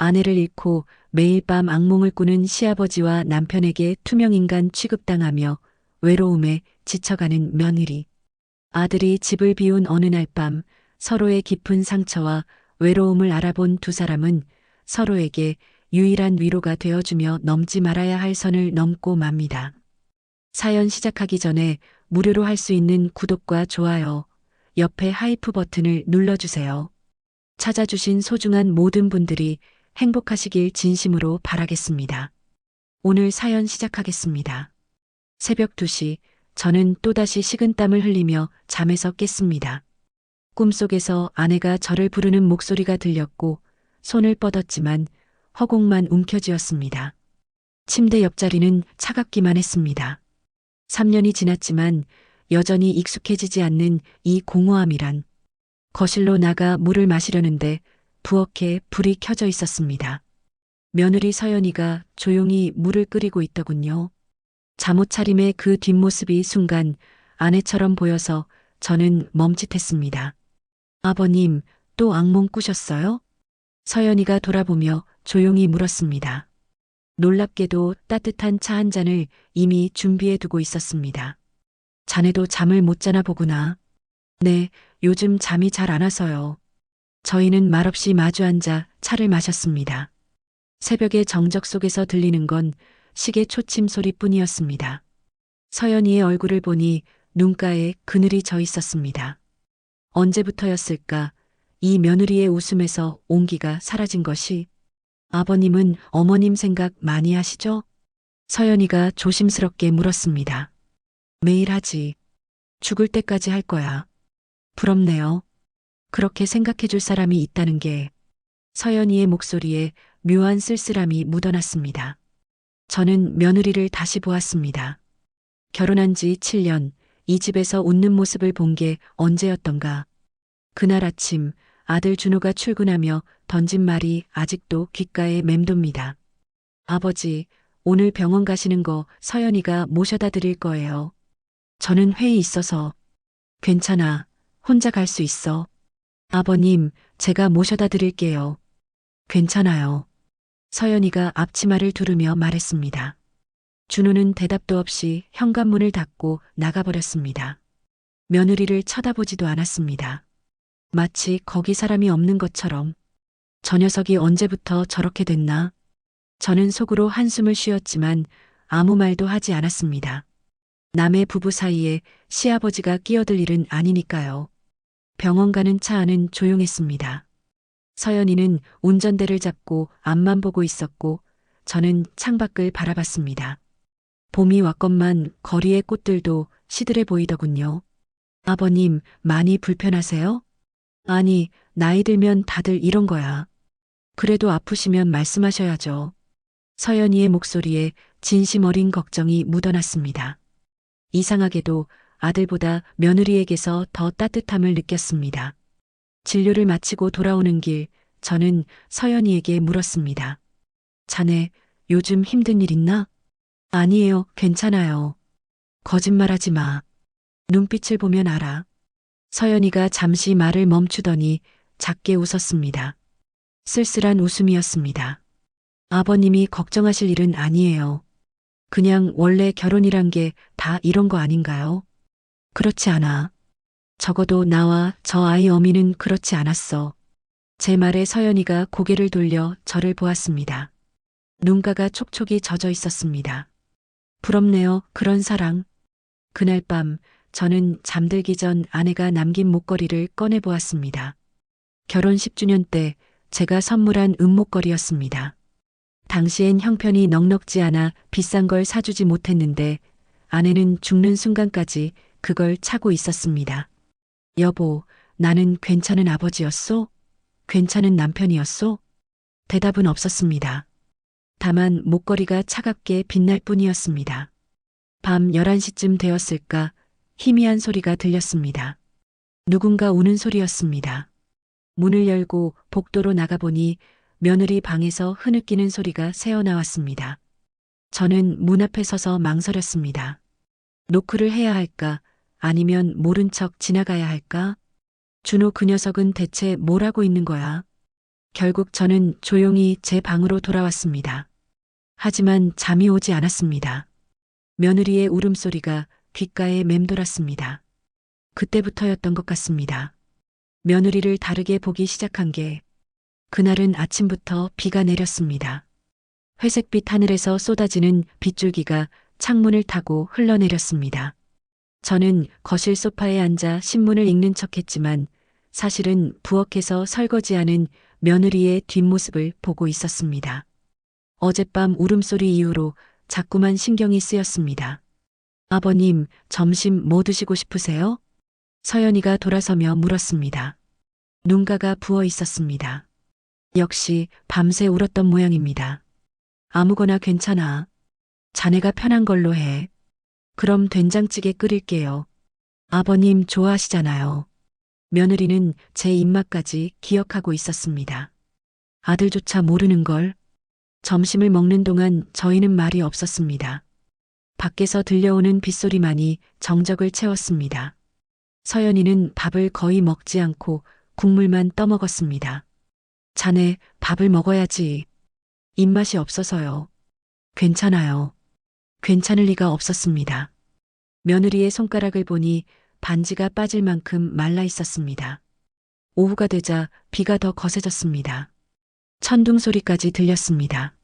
아내를 잃고 매일 밤 악몽을 꾸는 시아버지와 남편에게 투명인간 취급당하며 외로움에 지쳐가는 며느리. 아들이 집을 비운 어느 날 밤 서로의 깊은 상처와 외로움을 알아본 두 사람은 서로에게 유일한 위로가 되어주며 넘지 말아야 할 선을 넘고 맙니다. 사연 시작하기 전에 무료로 할 수 있는 구독과 좋아요, 옆에 하이프 버튼을 눌러주세요. 찾아주신 소중한 모든 분들이 행복하시길 진심으로 바라겠습니다. 오늘 사연 시작하겠습니다. 새벽 2시, 저는 또다시 식은땀을 흘리며 잠에서 깼습니다. 꿈속에서 아내가 저를 부르는 목소리가 들렸고 손을 뻗었지만 허공만 움켜쥐었습니다. 침대 옆자리는 차갑기만 했습니다. 3년이 지났지만 여전히 익숙해지지 않는 이 공허함이란. 거실로 나가 물을 마시려는데 부엌에 불이 켜져 있었습니다. 며느리 서연이가 조용히 물을 끓이고 있더군요. 잠옷 차림의 그 뒷모습이 순간 아내처럼 보여서 저는 멈칫했습니다. 아버님, 또 악몽 꾸셨어요? 서연이가 돌아보며 조용히 물었습니다. 놀랍게도 따뜻한 차 한 잔을 이미 준비해 두고 있었습니다. 자네도 잠을 못 자나 보구나. 네, 요즘 잠이 잘 안 와서요. 저희는 말없이 마주 앉아 차를 마셨습니다. 새벽의 정적 속에서 들리는 건 시계 초침 소리뿐이었습니다. 서연이의 얼굴을 보니 눈가에 그늘이 져 있었습니다. 언제부터였을까? 이 며느리의 웃음에서 온기가 사라진 것이. 아버님은 어머님 생각 많이 하시죠? 서연이가 조심스럽게 물었습니다. 매일 하지. 죽을 때까지 할 거야. 부럽네요. 그렇게 생각해 줄 사람이 있다는 게. 서연이의 목소리에 묘한 쓸쓸함이 묻어났습니다. 저는 며느리를 다시 보았습니다. 결혼한 지 7년, 이 집에서 웃는 모습을 본 게 언제였던가. 그날 아침 아들 준호가 출근하며 던진 말이 아직도 귓가에 맴돕니다. 아버지, 오늘 병원 가시는 거 서연이가 모셔다 드릴 거예요. 저는 회의 있어서. 괜찮아. 혼자 갈 수 있어. 아버님, 제가 모셔다 드릴게요. 괜찮아요. 서연이가 앞치마를 두르며 말했습니다. 준호는 대답도 없이 현관문을 닫고 나가버렸습니다. 며느리를 쳐다보지도 않았습니다. 마치 거기 사람이 없는 것처럼. 저 녀석이 언제부터 저렇게 됐나? 저는 속으로 한숨을 쉬었지만 아무 말도 하지 않았습니다. 남의 부부 사이에 시아버지가 끼어들 일은 아니니까요. 병원 가는 차 안은 조용했습니다. 서연이는 운전대를 잡고 앞만 보고 있었고 저는 창밖을 바라봤습니다. 봄이 왔건만 거리의 꽃들도 시들해 보이더군요. 아버님, 많이 불편하세요? 아니, 나이 들면 다들 이런 거야. 그래도 아프시면 말씀하셔야죠. 서연이의 목소리에 진심 어린 걱정이 묻어났습니다. 이상하게도 아들보다 며느리에게서 더 따뜻함을 느꼈습니다. 진료를 마치고 돌아오는 길, 저는 서연이에게 물었습니다. 자네, 요즘 힘든 일 있나? 아니에요, 괜찮아요. 거짓말하지 마. 눈빛을 보면 알아. 서연이가 잠시 말을 멈추더니 작게 웃었습니다. 쓸쓸한 웃음이었습니다. 아버님이 걱정하실 일은 아니에요. 그냥 원래 결혼이란 게 다 이런 거 아닌가요? 그렇지 않아. 적어도 나와 저 아이 어미는 그렇지 않았어. 제 말에 서연이가 고개를 돌려 저를 보았습니다. 눈가가 촉촉이 젖어 있었습니다. 부럽네요, 그런 사랑. 그날 밤 저는 잠들기 전 아내가 남긴 목걸이를 꺼내 보았습니다. 결혼 10주년 때 제가 선물한 은목걸이였습니다. 당시엔 형편이 넉넉지 않아 비싼 걸 사주지 못했는데 아내는 죽는 순간까지 그걸 차고 있었습니다. 여보, 나는 괜찮은 아버지였소? 괜찮은 남편이었소? 대답은 없었습니다. 다만 목걸이가 차갑게 빛날 뿐이었습니다. 밤 11시쯤 되었을까 희미한 소리가 들렸습니다. 누군가 우는 소리였습니다. 문을 열고 복도로 나가보니 며느리 방에서 흐느끼는 소리가 새어나왔습니다. 저는 문 앞에 서서 망설였습니다. 노크를 해야 할까? 아니면 모른 척 지나가야 할까? 준호 그 녀석은 대체 뭘 하고 있는 거야? 결국 저는 조용히 제 방으로 돌아왔습니다. 하지만 잠이 오지 않았습니다. 며느리의 울음소리가 귓가에 맴돌았습니다. 그때부터였던 것 같습니다. 며느리를 다르게 보기 시작한 게 그날은 아침부터 비가 내렸습니다. 회색빛 하늘에서 쏟아지는 빗줄기가 창문을 타고 흘러내렸습니다. 저는 거실 소파에 앉아 신문을 읽는 척했지만 사실은 부엌에서 설거지하는 며느리의 뒷모습을 보고 있었습니다. 어젯밤 울음소리 이후로 자꾸만 신경이 쓰였습니다. 아버님, 점심 뭐 드시고 싶으세요? 서연이가 돌아서며 물었습니다. 눈가가 부어 있었습니다. 역시 밤새 울었던 모양입니다. 아무거나 괜찮아. 자네가 편한 걸로 해. 그럼 된장찌개 끓일게요. 아버님 좋아하시잖아요. 며느리는 제 입맛까지 기억하고 있었습니다. 아들조차 모르는 걸. 점심을 먹는 동안 저희는 말이 없었습니다. 밖에서 들려오는 빗소리만이 정적을 채웠습니다. 서연이는 밥을 거의 먹지 않고 국물만 떠먹었습니다. 자네 밥을 먹어야지. 입맛이 없어서요. 괜찮아요. 괜찮을 리가 없었습니다. 며느리의 손가락을 보니 반지가 빠질 만큼 말라 있었습니다. 오후가 되자 비가 더 거세졌습니다. 천둥 소리까지 들렸습니다.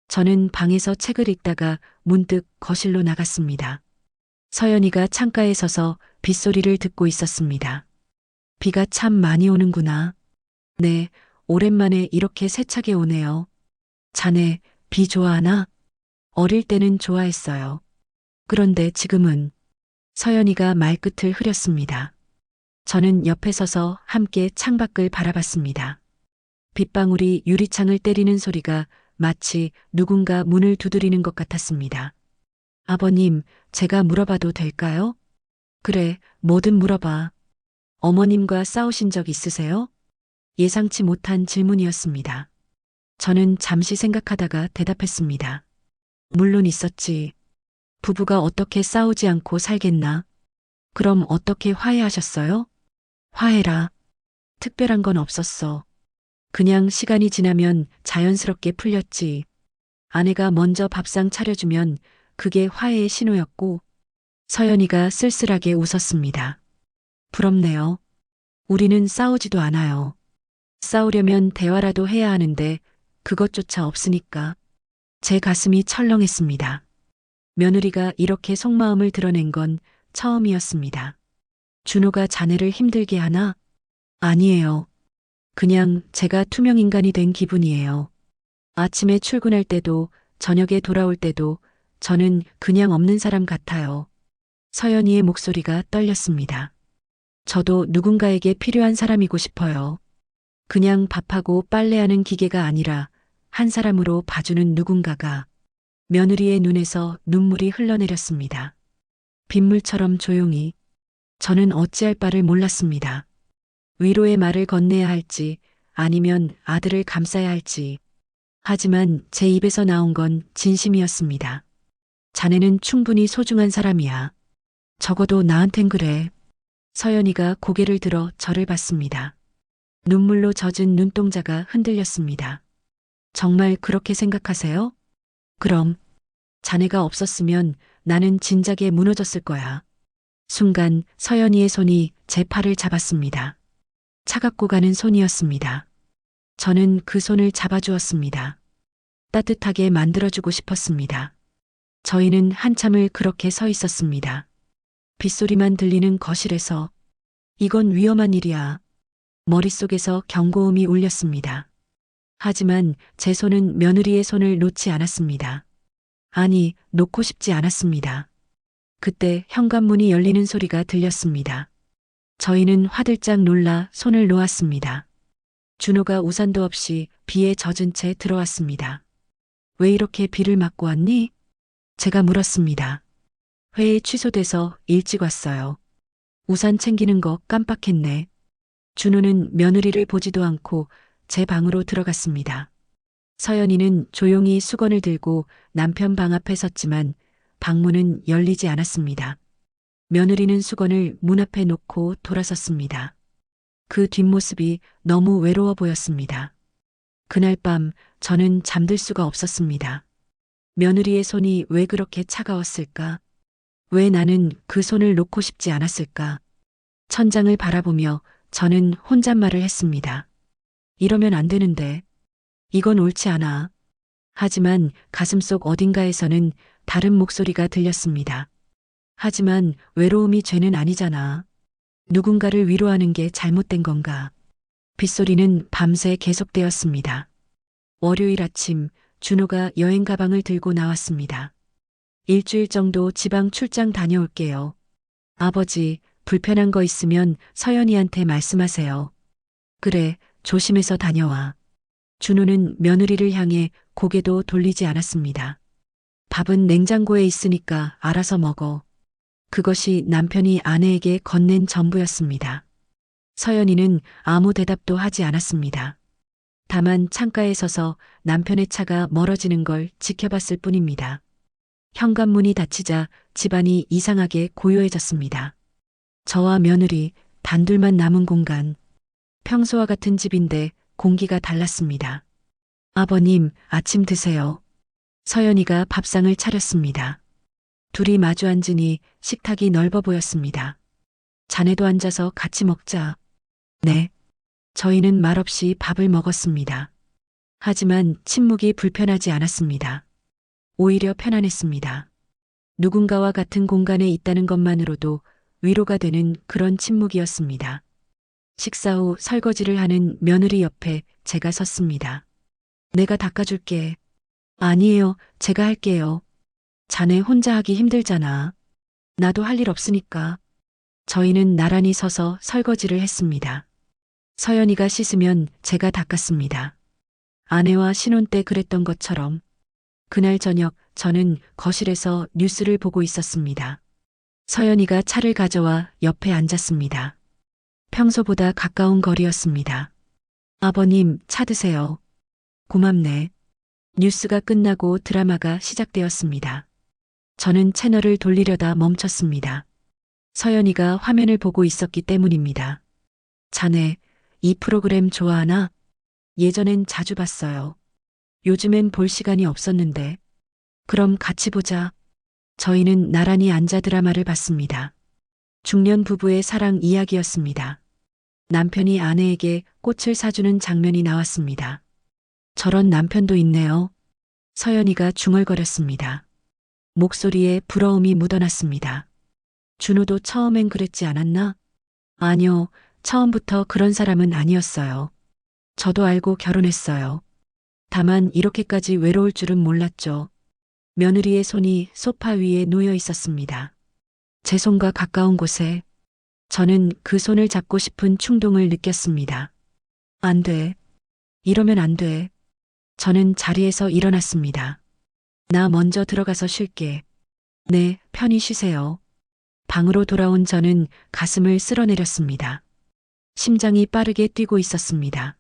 저는 방에서 책을 읽다가 문득 거실로 나갔습니다. 서연이가 창가에 서서 빗소리를 듣고 있었습니다. 비가 참 많이 오는구나. 네, 오랜만에 이렇게 세차게 오네요. 자네, 비 좋아하나? 어릴 때는 좋아했어요. 그런데 지금은 서연이가 말끝을 흐렸습니다. 저는 옆에 서서 함께 창밖을 바라봤습니다. 빗방울이 유리창을 때리는 소리가 마치 누군가 문을 두드리는 것 같았습니다. 아버님, 제가 물어봐도 될까요? 그래, 뭐든 물어봐. 어머님과 싸우신 적 있으세요? 예상치 못한 질문이었습니다. 저는 잠시 생각하다가 대답했습니다. 물론 있었지. 부부가 어떻게 싸우지 않고 살겠나? 그럼 어떻게 화해하셨어요? 화해라. 특별한 건 없었어. 그냥 시간이 지나면 자연스럽게 풀렸지. 아내가 먼저 밥상 차려주면 그게 화해의 신호였고, 서연이가 쓸쓸하게 웃었습니다. 부럽네요. 우리는 싸우지도 않아요. 싸우려면 대화라도 해야 하는데 그것조차 없으니까. 제 가슴이 철렁했습니다. 며느리가 이렇게 속마음을 드러낸 건 처음이었습니다. 준호가 자네를 힘들게 하나? 아니에요. 그냥 제가 투명인간이 된 기분이에요. 아침에 출근할 때도 저녁에 돌아올 때도 저는 그냥 없는 사람 같아요. 서연이의 목소리가 떨렸습니다. 저도 누군가에게 필요한 사람이고 싶어요. 그냥 밥하고 빨래하는 기계가 아니라 한 사람으로 봐주는 누군가가. 며느리의 눈에서 눈물이 흘러내렸습니다. 빗물처럼 조용히. 저는 어찌할 바를 몰랐습니다. 위로의 말을 건네야 할지 아니면 아들을 감싸야 할지. 하지만 제 입에서 나온 건 진심이었습니다. 자네는 충분히 소중한 사람이야. 적어도 나한텐 그래. 서연이가 고개를 들어 저를 봤습니다. 눈물로 젖은 눈동자가 흔들렸습니다. 정말 그렇게 생각하세요? 그럼 자네가 없었으면 나는 진작에 무너졌을 거야. 순간 서연이의 손이 제 팔을 잡았습니다. 차갑고 가는 손이었습니다. 저는 그 손을 잡아주었습니다. 따뜻하게 만들어주고 싶었습니다. 저희는 한참을 그렇게 서 있었습니다. 빗소리만 들리는 거실에서 이건 위험한 일이야. 머릿속에서 경고음이 울렸습니다. 하지만 제 손은 며느리의 손을 놓지 않았습니다. 아니, 놓고 싶지 않았습니다. 그때 현관문이 열리는 소리가 들렸습니다. 저희는 화들짝 놀라 손을 놓았습니다. 준호가 우산도 없이 비에 젖은 채 들어왔습니다. 왜 이렇게 비를 맞고 왔니? 제가 물었습니다. 회의 취소돼서 일찍 왔어요. 우산 챙기는 거 깜빡했네. 준호는 며느리를 보지도 않고 제 방으로 들어갔습니다. 서연이는 조용히 수건을 들고 남편 방 앞에 섰지만 방문은 열리지 않았습니다. 며느리는 수건을 문 앞에 놓고 돌아섰습니다. 그 뒷모습이 너무 외로워 보였습니다. 그날 밤 저는 잠들 수가 없었습니다. 며느리의 손이 왜 그렇게 차가웠을까? 왜 나는 그 손을 놓고 싶지 않았을까? 천장을 바라보며 저는 혼잣말을 했습니다. 이러면 안 되는데. 이건 옳지 않아. 하지만 가슴속 어딘가에서는 다른 목소리가 들렸습니다. 하지만 외로움이 죄는 아니잖아. 누군가를 위로하는 게 잘못된 건가? 빗소리는 밤새 계속되었습니다. 월요일 아침 준호가 여행 가방을 들고 나왔습니다. 일주일 정도 지방 출장 다녀올게요. 아버지, 불편한 거 있으면 서연이한테 말씀하세요. 그래, 조심해서 다녀와. 준호는 며느리를 향해 고개도 돌리지 않았습니다. 밥은 냉장고에 있으니까 알아서 먹어. 그것이 남편이 아내에게 건넨 전부였습니다. 서연이는 아무 대답도 하지 않았습니다. 다만 창가에 서서 남편의 차가 멀어지는 걸 지켜봤을 뿐입니다. 현관문이 닫히자 집안이 이상하게 고요해졌습니다. 저와 며느리 단둘만 남은 공간. 평소와 같은 집인데 공기가 달랐습니다. 아버님, 아침 드세요. 서연이가 밥상을 차렸습니다. 둘이 마주 앉으니 식탁이 넓어 보였습니다. 자네도 앉아서 같이 먹자. 네. 저희는 말없이 밥을 먹었습니다. 하지만 침묵이 불편하지 않았습니다. 오히려 편안했습니다. 누군가와 같은 공간에 있다는 것만으로도 위로가 되는 그런 침묵이었습니다. 식사 후 설거지를 하는 며느리 옆에 제가 섰습니다. 내가 닦아줄게. 아니에요, 제가 할게요. 자네 혼자 하기 힘들잖아. 나도 할 일 없으니까. 저희는 나란히 서서 설거지를 했습니다. 서연이가 씻으면 제가 닦았습니다. 아내와 신혼 때 그랬던 것처럼. 그날 저녁 저는 거실에서 뉴스를 보고 있었습니다. 서연이가 차를 가져와 옆에 앉았습니다. 평소보다 가까운 거리였습니다. 아버님, 차 드세요. 고맙네. 뉴스가 끝나고 드라마가 시작되었습니다. 저는 채널을 돌리려다 멈췄습니다. 서연이가 화면을 보고 있었기 때문입니다. 자네, 이 프로그램 좋아하나? 예전엔 자주 봤어요. 요즘엔 볼 시간이 없었는데. 그럼 같이 보자. 저희는 나란히 앉아 드라마를 봤습니다. 중년 부부의 사랑 이야기였습니다. 남편이 아내에게 꽃을 사주는 장면이 나왔습니다. 저런 남편도 있네요. 서연이가 중얼거렸습니다. 목소리에 부러움이 묻어났습니다. 준호도 처음엔 그랬지 않았나? 아니요, 처음부터 그런 사람은 아니었어요. 저도 알고 결혼했어요. 다만 이렇게까지 외로울 줄은 몰랐죠. 며느리의 손이 소파 위에 놓여 있었습니다. 제 손과 가까운 곳에 저는 그 손을 잡고 싶은 충동을 느꼈습니다. 안 돼. 이러면 안 돼. 저는 자리에서 일어났습니다. 나 먼저 들어가서 쉴게. 네, 편히 쉬세요. 방으로 돌아온 저는 가슴을 쓸어내렸습니다. 심장이 빠르게 뛰고 있었습니다.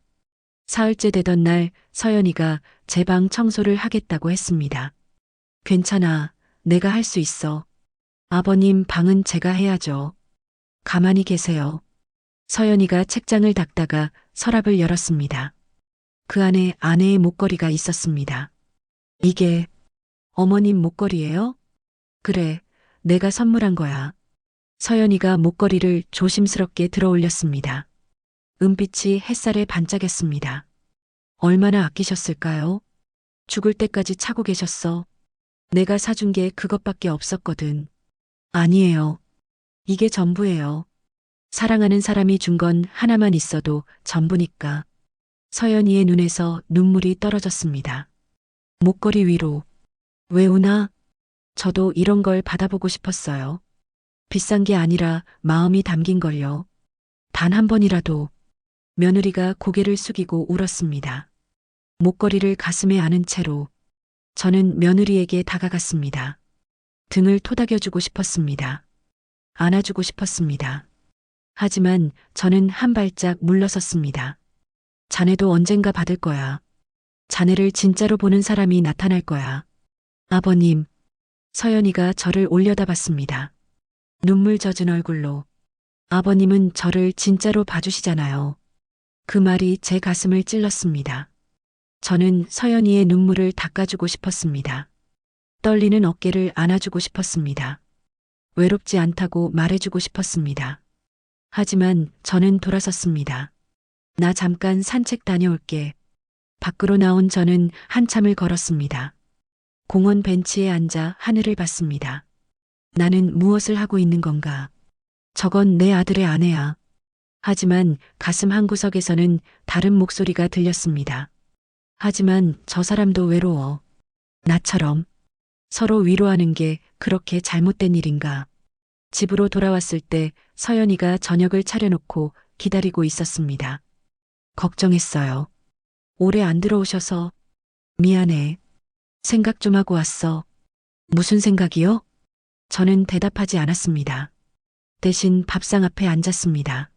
사흘째 되던 날 서연이가 제 방 청소를 하겠다고 했습니다. 괜찮아. 내가 할 수 있어. 아버님 방은 제가 해야죠. 가만히 계세요. 서연이가 책장을 닦다가 서랍을 열었습니다. 그 안에 아내의 목걸이가 있었습니다. 이게 어머님 목걸이예요? 그래, 내가 선물한 거야. 서연이가 목걸이를 조심스럽게 들어 올렸습니다. 은빛이 햇살에 반짝였습니다. 얼마나 아끼셨을까요? 죽을 때까지 차고 계셨어. 내가 사준 게 그것밖에 없었거든. 아니에요. 이게 전부예요. 사랑하는 사람이 준 건 하나만 있어도 전부니까. 서연이의 눈에서 눈물이 떨어졌습니다. 목걸이 위로. 왜 우나? 저도 이런 걸 받아보고 싶었어요. 비싼 게 아니라 마음이 담긴 걸요. 단 한 번이라도. 며느리가 고개를 숙이고 울었습니다. 목걸이를 가슴에 안은 채로 저는 며느리에게 다가갔습니다. 등을 토닥여주고 싶었습니다. 안아주고 싶었습니다. 하지만 저는 한 발짝 물러섰습니다. 자네도 언젠가 받을 거야. 자네를 진짜로 보는 사람이 나타날 거야. 아버님, 서연이가 저를 올려다봤습니다. 눈물 젖은 얼굴로. 아버님은 저를 진짜로 봐주시잖아요. 그 말이 제 가슴을 찔렀습니다. 저는 서연이의 눈물을 닦아주고 싶었습니다. 떨리는 어깨를 안아주고 싶었습니다. 외롭지 않다고 말해주고 싶었습니다. 하지만 저는 돌아섰습니다. 나 잠깐 산책 다녀올게. 밖으로 나온 저는 한참을 걸었습니다. 공원 벤치에 앉아 하늘을 봤습니다. 나는 무엇을 하고 있는 건가? 저건 내 아들의 아내야. 하지만 가슴 한구석에서는 다른 목소리가 들렸습니다. 하지만 저 사람도 외로워. 나처럼. 서로 위로하는 게 그렇게 잘못된 일인가? 집으로 돌아왔을 때 서연이가 저녁을 차려놓고 기다리고 있었습니다. 걱정했어요. 오래 안 들어오셔서 미안해. 생각 좀 하고 왔어. 무슨 생각이요? 저는 대답하지 않았습니다. 대신 밥상 앞에 앉았습니다.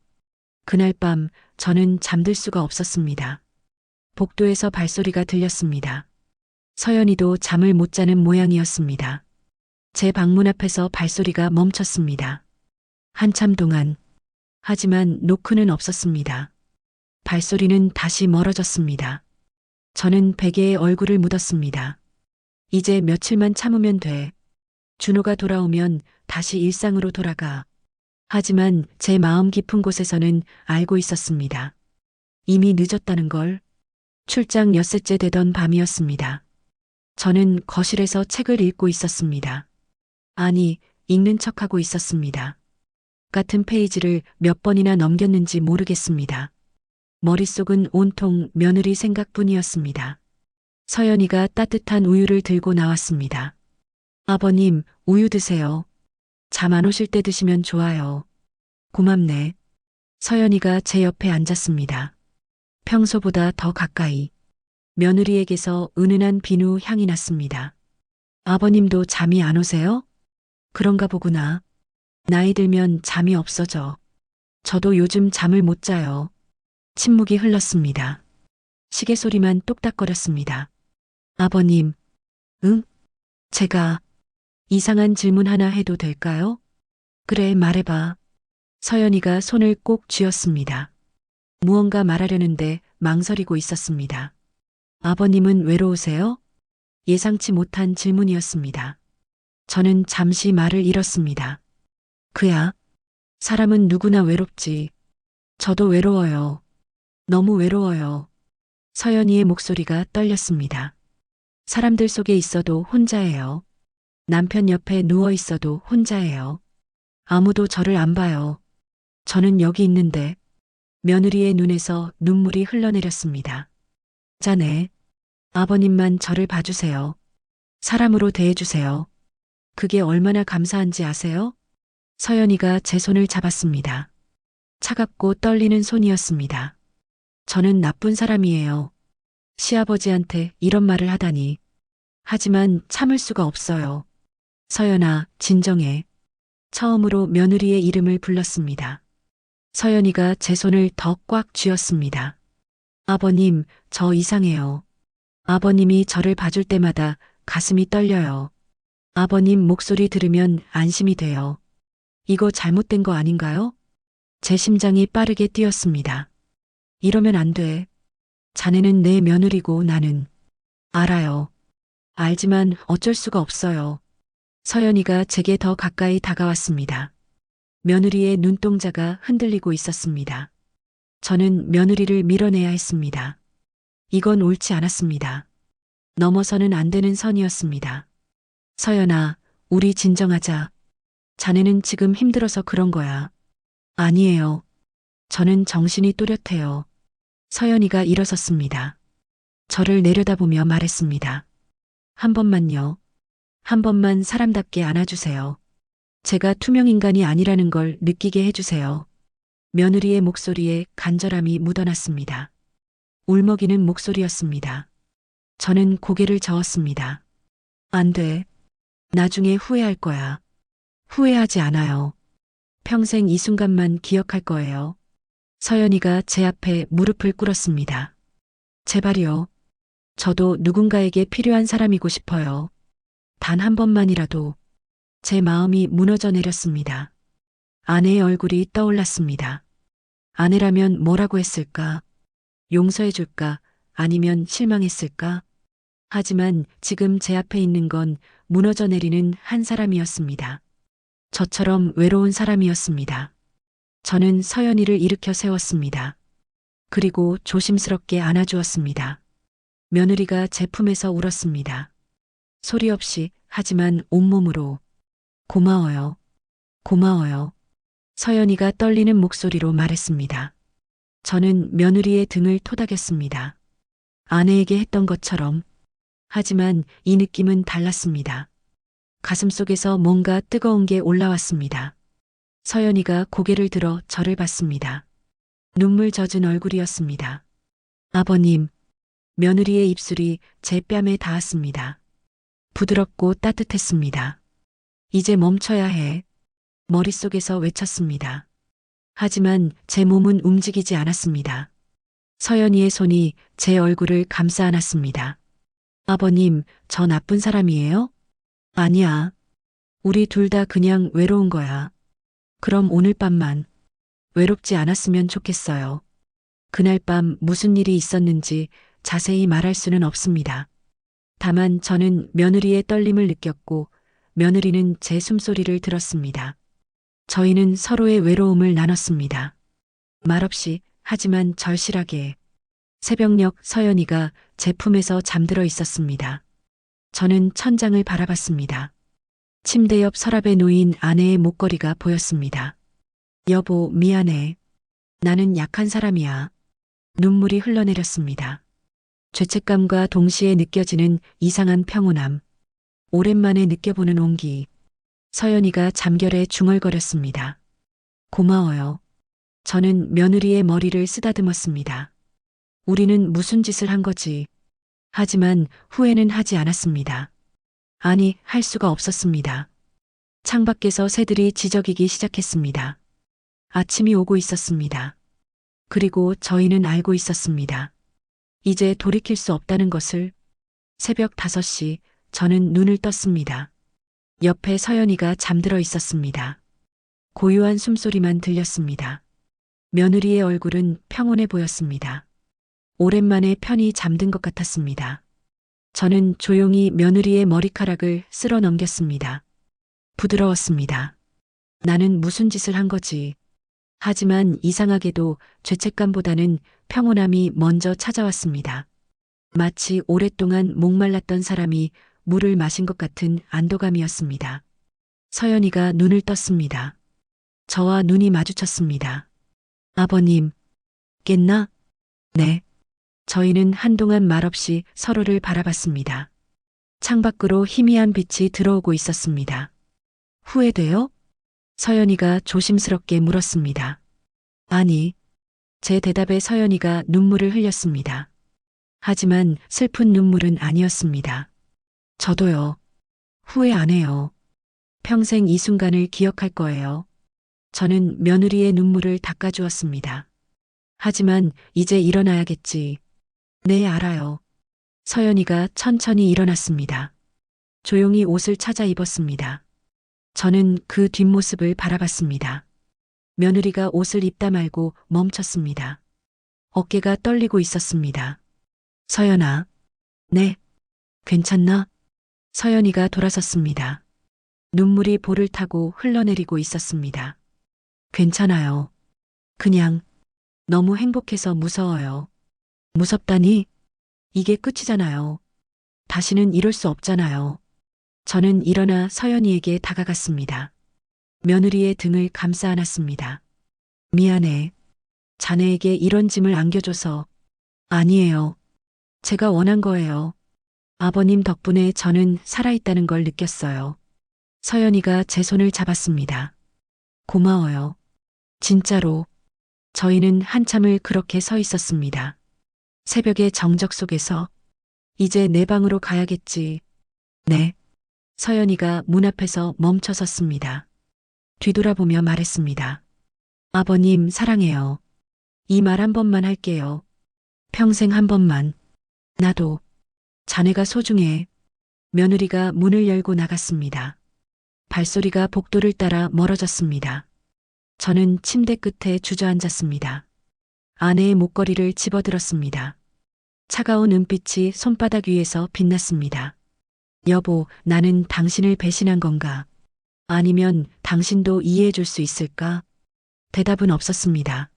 그날 밤 저는 잠들 수가 없었습니다. 복도에서 발소리가 들렸습니다. 서연이도 잠을 못 자는 모양이었습니다. 제 방문 앞에서 발소리가 멈췄습니다. 한참 동안. 하지만 노크는 없었습니다. 발소리는 다시 멀어졌습니다. 저는 베개에 얼굴을 묻었습니다. 이제 며칠만 참으면 돼. 준호가 돌아오면 다시 일상으로 돌아가. 하지만 제 마음 깊은 곳에서는 알고 있었습니다. 이미 늦었다는 걸. 출장 엿새째 되던 밤이었습니다. 저는 거실에서 책을 읽고 있었습니다. 아니, 읽는 척하고 있었습니다. 같은 페이지를 몇 번이나 넘겼는지 모르겠습니다. 머릿속은 온통 며느리 생각뿐이었습니다. 서연이가 따뜻한 우유를 들고 나왔습니다. 아버님, 우유 드세요. 잠 안 오실 때 드시면 좋아요. 고맙네. 서연이가 제 옆에 앉았습니다. 평소보다 더 가까이. 며느리에게서 은은한 비누 향이 났습니다. 아버님도 잠이 안 오세요? 그런가 보구나. 나이 들면 잠이 없어져. 저도 요즘 잠을 못 자요. 침묵이 흘렀습니다. 시계 소리만 똑딱거렸습니다. 아버님, 응? 제가 이상한 질문 하나 해도 될까요? 그래, 말해봐. 서연이가 손을 꼭 쥐었습니다. 무언가 말하려는데 망설이고 있었습니다. 아버님은 외로우세요? 예상치 못한 질문이었습니다. 저는 잠시 말을 잃었습니다. 그야, 사람은 누구나 외롭지. 저도 외로워요. 너무 외로워요. 서연이의 목소리가 떨렸습니다. 사람들 속에 있어도 혼자예요. 남편 옆에 누워 있어도 혼자예요. 아무도 저를 안 봐요. 저는 여기 있는데. 며느리의 눈에서 눈물이 흘러내렸습니다. 자네, 아버님만 저를 봐주세요. 사람으로 대해주세요. 그게 얼마나 감사한지 아세요? 서연이가 제 손을 잡았습니다. 차갑고 떨리는 손이었습니다. 저는 나쁜 사람이에요. 시아버지한테 이런 말을 하다니. 하지만 참을 수가 없어요. 서연아, 진정해. 처음으로 며느리의 이름을 불렀습니다. 서연이가 제 손을 더 꽉 쥐었습니다. 아버님, 저 이상해요. 아버님이 저를 봐줄 때마다 가슴이 떨려요. 아버님 목소리 들으면 안심이 돼요. 이거 잘못된 거 아닌가요? 제 심장이 빠르게 뛰었습니다. 이러면 안 돼. 자네는 내 며느리고 나는. 알아요. 알지만 어쩔 수가 없어요. 서연이가 제게 더 가까이 다가왔습니다. 며느리의 눈동자가 흔들리고 있었습니다. 저는 며느리를 밀어내야 했습니다. 이건 옳지 않았습니다. 넘어서는 안 되는 선이었습니다. 서연아, 우리 진정하자. 자네는 지금 힘들어서 그런 거야. 아니에요. 저는 정신이 또렷해요. 서연이가 일어섰습니다. 저를 내려다보며 말했습니다. 한 번만요. 한 번만 사람답게 안아주세요. 제가 투명인간이 아니라는 걸 느끼게 해주세요. 며느리의 목소리에 간절함이 묻어났습니다. 울먹이는 목소리였습니다. 저는 고개를 저었습니다. 안 돼. 나중에 후회할 거야. 후회하지 않아요. 평생 이 순간만 기억할 거예요. 서연이가 제 앞에 무릎을 꿇었습니다. 제발요. 저도 누군가에게 필요한 사람이고 싶어요. 단 한 번만이라도. 제 마음이 무너져 내렸습니다. 아내의 얼굴이 떠올랐습니다. 아내라면 뭐라고 했을까? 용서해 줄까? 아니면 실망했을까? 하지만 지금 제 앞에 있는 건 무너져 내리는 한 사람이었습니다. 저처럼 외로운 사람이었습니다. 저는 서연이를 일으켜 세웠습니다. 그리고 조심스럽게 안아주었습니다. 며느리가 제 품에서 울었습니다. 소리 없이 하지만 온몸으로 고마워요. 고마워요. 서연이가 떨리는 목소리로 말했습니다. 저는 며느리의 등을 토닥였습니다. 아내에게 했던 것처럼. 하지만 이 느낌은 달랐습니다. 가슴속에서 뭔가 뜨거운 게 올라왔습니다. 서연이가 고개를 들어 저를 봤습니다. 눈물 젖은 얼굴이었습니다. 아버님, 며느리의 입술이 제 뺨에 닿았습니다. 부드럽고 따뜻했습니다. 이제 멈춰야 해. 머릿속에서 외쳤습니다. 하지만 제 몸은 움직이지 않았습니다. 서연이의 손이 제 얼굴을 감싸 안았습니다. 아버님, 저 나쁜 사람이에요? 아니야. 우리 둘 다 그냥 외로운 거야. 그럼 오늘 밤만 외롭지 않았으면 좋겠어요. 그날 밤 무슨 일이 있었는지 자세히 말할 수는 없습니다. 다만 저는 며느리의 떨림을 느꼈고 며느리는 제 숨소리를 들었습니다. 저희는 서로의 외로움을 나눴습니다. 말없이 하지만 절실하게. 새벽녘 서연이가 제 품에서 잠들어 있었습니다. 저는 천장을 바라봤습니다. 침대 옆 서랍에 놓인 아내의 목걸이가 보였습니다. 여보, 미안해. 나는 약한 사람이야. 눈물이 흘러내렸습니다. 죄책감과 동시에 느껴지는 이상한 평온함. 오랜만에 느껴보는 온기. 서연이가 잠결에 중얼거렸습니다. 고마워요. 저는 며느리의 머리를 쓰다듬었습니다. 우리는 무슨 짓을 한 거지? 하지만 후회는 하지 않았습니다. 아니, 할 수가 없었습니다. 창밖에서 새들이 지저귀기 시작했습니다. 아침이 오고 있었습니다. 그리고 저희는 알고 있었습니다. 이제 돌이킬 수 없다는 것을. 새벽 5시 저는 눈을 떴습니다. 옆에 서연이가 잠들어 있었습니다. 고요한 숨소리만 들렸습니다. 며느리의 얼굴은 평온해 보였습니다. 오랜만에 편히 잠든 것 같았습니다. 저는 조용히 며느리의 머리카락을 쓸어 넘겼습니다. 부드러웠습니다. 나는 무슨 짓을 한 거지? 하지만 이상하게도 죄책감보다는 평온함이 먼저 찾아왔습니다. 마치 오랫동안 목말랐던 사람이 물을 마신 것 같은 안도감이었습니다. 서연이가 눈을 떴습니다. 저와 눈이 마주쳤습니다. 아버님, 깼나? 네. 저희는 한동안 말없이 서로를 바라봤습니다. 창밖으로 희미한 빛이 들어오고 있었습니다. 후회돼요? 서연이가 조심스럽게 물었습니다. 아니, 제 대답에 서연이가 눈물을 흘렸습니다. 하지만 슬픈 눈물은 아니었습니다. 저도요. 후회 안 해요. 평생 이 순간을 기억할 거예요. 저는 며느리의 눈물을 닦아주었습니다. 하지만 이제 일어나야겠지. 네, 알아요. 서연이가 천천히 일어났습니다. 조용히 옷을 찾아 입었습니다. 저는 그 뒷모습을 바라봤습니다. 며느리가 옷을 입다 말고 멈췄습니다. 어깨가 떨리고 있었습니다. 서연아. 네. 괜찮나? 서연이가 돌아섰습니다. 눈물이 볼을 타고 흘러내리고 있었습니다. 괜찮아요. 그냥 너무 행복해서 무서워요. 무섭다니? 이게 끝이잖아요. 다시는 이럴 수 없잖아요. 저는 일어나 서연이에게 다가갔습니다. 며느리의 등을 감싸 안았습니다. 미안해. 자네에게 이런 짐을 안겨줘서. 아니에요. 제가 원한 거예요. 아버님 덕분에 저는 살아있다는 걸 느꼈어요. 서연이가 제 손을 잡았습니다. 고마워요. 진짜로. 저희는 한참을 그렇게 서 있었습니다. 새벽의 정적 속에서 이제 내 방으로 가야겠지. 네. 서연이가 문 앞에서 멈춰 섰습니다. 뒤돌아보며 말했습니다. 아버님 사랑해요. 이 말 한 번만 할게요. 평생 한 번만. 나도. 자네가 소중해. 며느리가 문을 열고 나갔습니다. 발소리가 복도를 따라 멀어졌습니다. 저는 침대 끝에 주저앉았습니다. 아내의 목걸이를 집어들었습니다. 차가운 은빛이 손바닥 위에서 빛났습니다. 여보, 나는 당신을 배신한 건가? 아니면 당신도 이해해 줄 수 있을까? 대답은 없었습니다.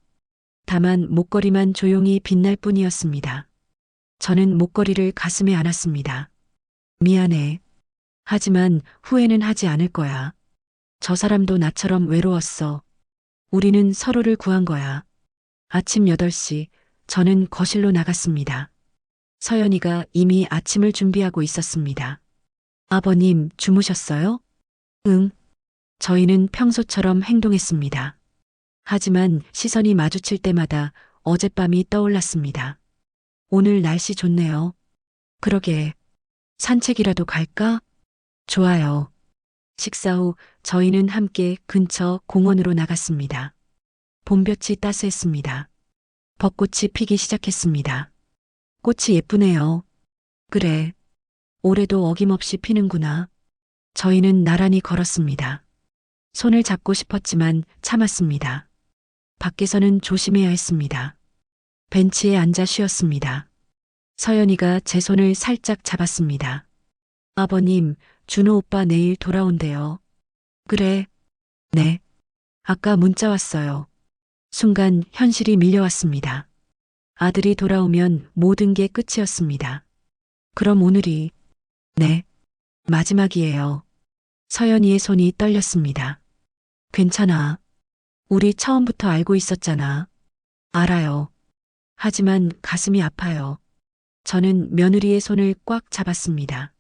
다만 목걸이만 조용히 빛날 뿐이었습니다. 저는 목걸이를 가슴에 안았습니다. 미안해. 하지만 후회는 하지 않을 거야. 저 사람도 나처럼 외로웠어. 우리는 서로를 구한 거야. 아침 8시, 저는 거실로 나갔습니다. 서연이가 이미 아침을 준비하고 있었습니다. 아버님, 주무셨어요? 응. 저희는 평소처럼 행동했습니다. 하지만 시선이 마주칠 때마다 어젯밤이 떠올랐습니다. 오늘 날씨 좋네요. 그러게. 산책이라도 갈까? 좋아요. 식사 후 저희는 함께 근처 공원으로 나갔습니다. 봄볕이 따스했습니다. 벚꽃이 피기 시작했습니다. 꽃이 예쁘네요. 그래. 올해도 어김없이 피는구나. 저희는 나란히 걸었습니다. 손을 잡고 싶었지만 참았습니다. 밖에서는 조심해야 했습니다. 벤치에 앉아 쉬었습니다. 서연이가 제 손을 살짝 잡았습니다. 아버님, 준호 오빠 내일 돌아온대요. 그래. 네. 아까 문자 왔어요. 순간 현실이 밀려왔습니다. 아들이 돌아오면 모든 게 끝이었습니다. 그럼 오늘이, 네, 마지막이에요. 서연이의 손이 떨렸습니다. 괜찮아. 우리 처음부터 알고 있었잖아. 알아요. 하지만 가슴이 아파요. 저는 며느리의 손을 꽉 잡았습니다.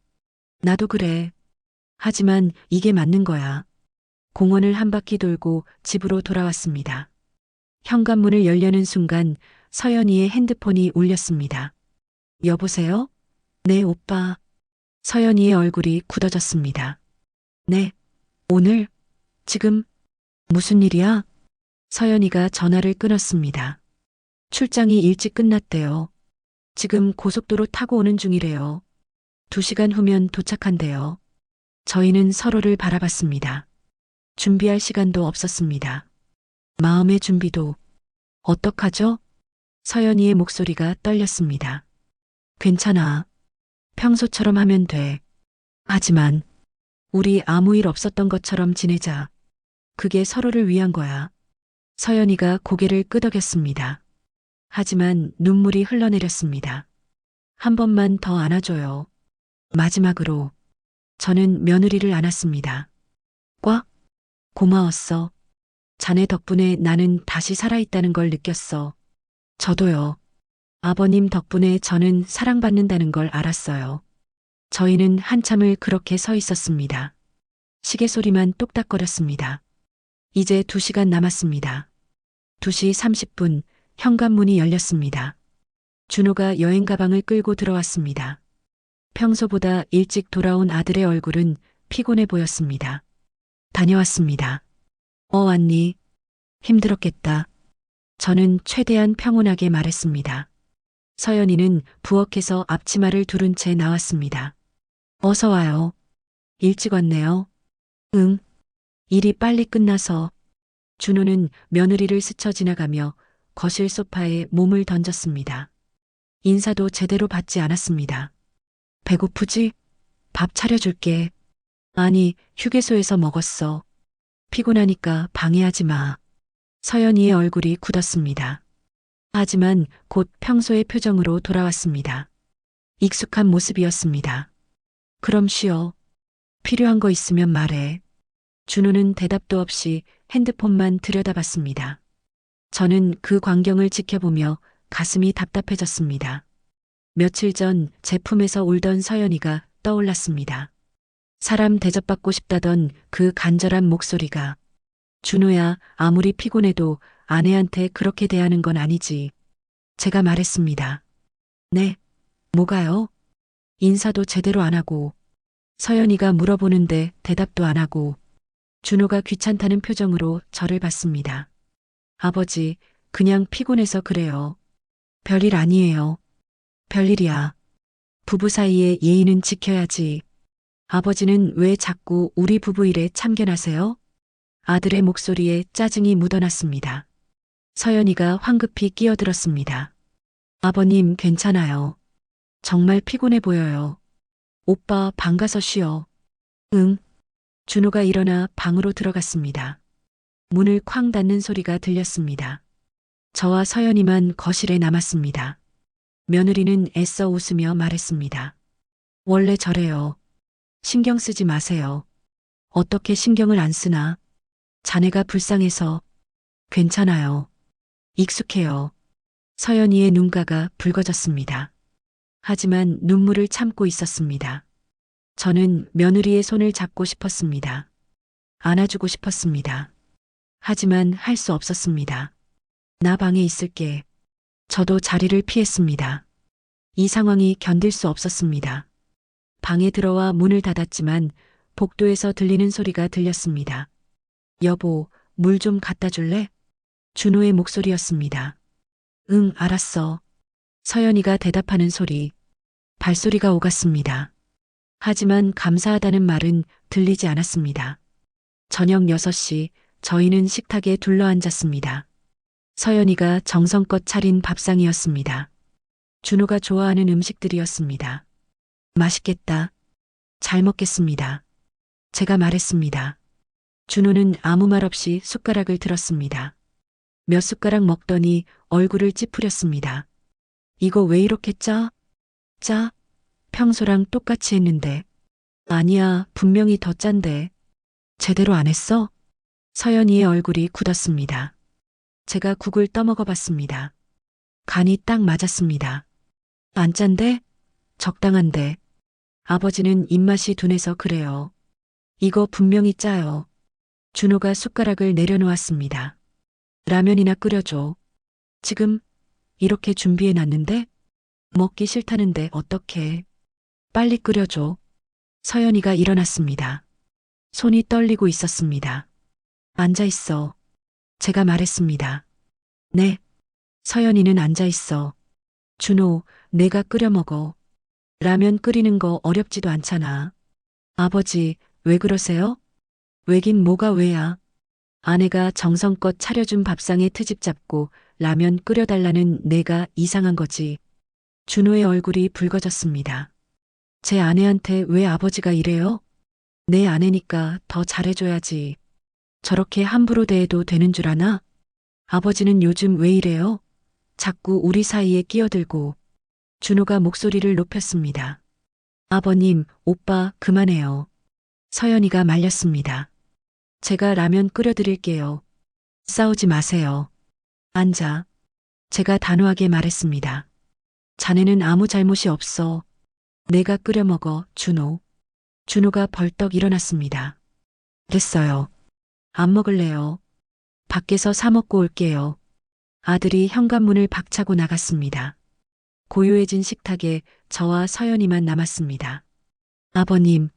나도 그래. 하지만 이게 맞는 거야. 공원을 한 바퀴 돌고 집으로 돌아왔습니다. 현관문을 열려는 순간 서연이의 핸드폰이 울렸습니다. 여보세요? 네, 오빠. 서연이의 얼굴이 굳어졌습니다. 네. 오늘? 지금? 무슨 일이야? 서연이가 전화를 끊었습니다. 출장이 일찍 끝났대요. 지금 고속도로 타고 오는 중이래요. 2시간 후면 도착한대요. 저희는 서로를 바라봤습니다. 준비할 시간도 없었습니다. 마음의 준비도. 어떡하죠? 서연이의 목소리가 떨렸습니다. 괜찮아. 평소처럼 하면 돼. 하지만 우리 아무 일 없었던 것처럼 지내자. 그게 서로를 위한 거야. 서연이가 고개를 끄덕였습니다. 하지만 눈물이 흘러내렸습니다. 한 번만 더 안아줘요. 마지막으로 저는 며느리를 안았습니다. 꽉. 고마웠어. 자네 덕분에 나는 다시 살아있다는 걸 느꼈어. 저도요. 아버님 덕분에 저는 사랑받는다는 걸 알았어요. 저희는 한참을 그렇게 서 있었습니다. 시계 소리만 똑딱거렸습니다. 이제 2시간 남았습니다. 2시 30분 현관문이 열렸습니다. 준호가 여행 가방을 끌고 들어왔습니다. 평소보다 일찍 돌아온 아들의 얼굴은 피곤해 보였습니다. 다녀왔습니다. 왔니? 힘들었겠다. 저는 최대한 평온하게 말했습니다. 서연이는 부엌에서 앞치마를 두른 채 나왔습니다. 어서 와요. 일찍 왔네요. 응. 일이 빨리 끝나서. 준호는 며느리를 스쳐 지나가며 거실 소파에 몸을 던졌습니다. 인사도 제대로 받지 않았습니다. 배고프지? 밥 차려줄게. 아니, 휴게소에서 먹었어. 피곤하니까 방해하지 마. 서연이의 얼굴이 굳었습니다. 하지만 곧 평소의 표정으로 돌아왔습니다. 익숙한 모습이었습니다. 그럼 쉬어. 필요한 거 있으면 말해. 준호는 대답도 없이 핸드폰만 들여다봤습니다. 저는 그 광경을 지켜보며 가슴이 답답해졌습니다. 며칠 전 제품에서 울던 서연이가 떠올랐습니다. 사람 대접받고 싶다던 그 간절한 목소리가. 준호야, 아무리 피곤해도 아내한테 그렇게 대하는 건 아니지. 제가 말했습니다. 네. 뭐가요? 인사도 제대로 안 하고. 서연이가 물어보는데 대답도 안 하고. 준호가 귀찮다는 표정으로 저를 봤습니다. 아버지, 그냥 피곤해서 그래요. 별일 아니에요. 별일이야. 부부 사이의 예의는 지켜야지. 아버지는 왜 자꾸 우리 부부 일에 참견하세요? 아들의 목소리에 짜증이 묻어났습니다. 서연이가 황급히 끼어들었습니다. 아버님 괜찮아요. 정말 피곤해 보여요. 오빠 방 가서 쉬어. 응. 준호가 일어나 방으로 들어갔습니다. 문을 쾅 닫는 소리가 들렸습니다. 저와 서연이만 거실에 남았습니다. 며느리는 애써 웃으며 말했습니다. 원래 저래요. 신경 쓰지 마세요. 어떻게 신경을 안 쓰나? 자네가 불쌍해서. 괜찮아요. 익숙해요. 서연이의 눈가가 붉어졌습니다. 하지만 눈물을 참고 있었습니다. 저는 며느리의 손을 잡고 싶었습니다. 안아주고 싶었습니다. 하지만 할 수 없었습니다. 나 방에 있을게. 저도 자리를 피했습니다. 이 상황이 견딜 수 없었습니다. 방에 들어와 문을 닫았지만 복도에서 들리는 소리가 들렸습니다. 여보, 물 좀 갖다 줄래? 준호의 목소리였습니다. 응, 알았어. 서연이가 대답하는 소리, 발소리가 오갔습니다. 하지만 감사하다는 말은 들리지 않았습니다. 저녁 6시 저희는 식탁에 둘러앉았습니다. 서연이가 정성껏 차린 밥상이었습니다. 준호가 좋아하는 음식들이었습니다. 맛있겠다. 잘 먹겠습니다. 제가 말했습니다. 준호는 아무 말 없이 숟가락을 들었습니다. 몇 숟가락 먹더니 얼굴을 찌푸렸습니다. 이거 왜 이렇게 짜? 짜? 평소랑 똑같이 했는데. 아니야, 분명히 더 짠데. 제대로 안 했어? 서연이의 얼굴이 굳었습니다. 제가 국을 떠먹어 봤습니다. 간이 딱 맞았습니다. 안 짠데? 적당한데. 아버지는 입맛이 둔해서 그래요. 이거 분명히 짜요. 준호가 숟가락을 내려놓았습니다. 라면이나 끓여줘. 지금 이렇게 준비해 놨는데? 먹기 싫다는데 어떡해. 빨리 끓여줘. 서연이가 일어났습니다. 손이 떨리고 있었습니다. 앉아 있어. 제가 말했습니다. 네. 서연이는 앉아 있어. 준호, 내가 끓여 먹어. 라면 끓이는 거 어렵지도 않잖아. 아버지, 왜 그러세요? 왜긴 뭐가 왜야. 아내가 정성껏 차려준 밥상에 트집 잡고 라면 끓여달라는 내가 이상한 거지. 준호의 얼굴이 붉어졌습니다. 제 아내한테 왜 아버지가 이래요? 내 아내니까 더 잘해줘야지. 저렇게 함부로 대해도 되는 줄 아나? 아버지는 요즘 왜 이래요? 자꾸 우리 사이에 끼어들고. 준호가 목소리를 높였습니다. 아버님, 오빠, 그만해요. 서연이가 말렸습니다. 제가 라면 끓여드릴게요. 싸우지 마세요. 앉아. 제가 단호하게 말했습니다. 자네는 아무 잘못이 없어. 내가 끓여 먹어, 준호. 준호가 벌떡 일어났습니다. 됐어요. 안 먹을래요. 밖에서 사 먹고 올게요. 아들이 현관문을 박차고 나갔습니다. 고요해진 식탁에 저와 서연이만 남았습니다. 아버님,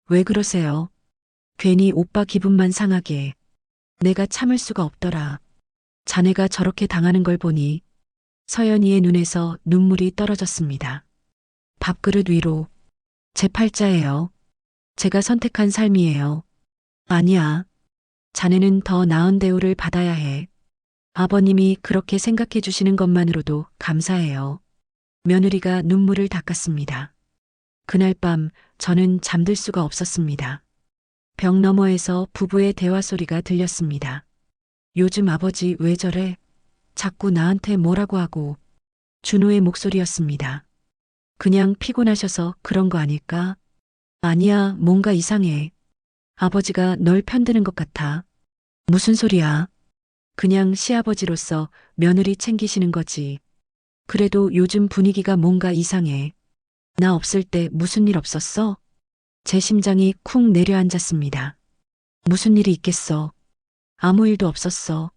왜 그러세요? 괜히 오빠 기분만 상하게. 내가 참을 수가 없더라. 자네가 저렇게 당하는 걸 보니 서연이의 눈에서 눈물이 떨어졌습니다. 밥그릇 위로. 제 팔자예요. 제가 선택한 삶이에요. 아니야. 자네는 더 나은 대우를 받아야 해. 아버님이 그렇게 생각해 주시는 것만으로도 감사해요. 며느리가 눈물을 닦았습니다. 그날 밤 저는 잠들 수가 없었습니다. 벽 너머에서 부부의 대화 소리가 들렸습니다. 요즘 아버지 왜 저래? 자꾸 나한테 뭐라고 하고. 준호의 목소리였습니다. 그냥 피곤하셔서 그런 거 아닐까? 아니야, 뭔가 이상해. 아버지가 널 편드는 것 같아. 무슨 소리야? 그냥 시아버지로서 며느리 챙기시는 거지. 그래도 요즘 분위기가 뭔가 이상해. 나 없을 때 무슨 일 없었어? 제 심장이 쿵 내려앉았습니다. 무슨 일이 있겠어? 아무 일도 없었어.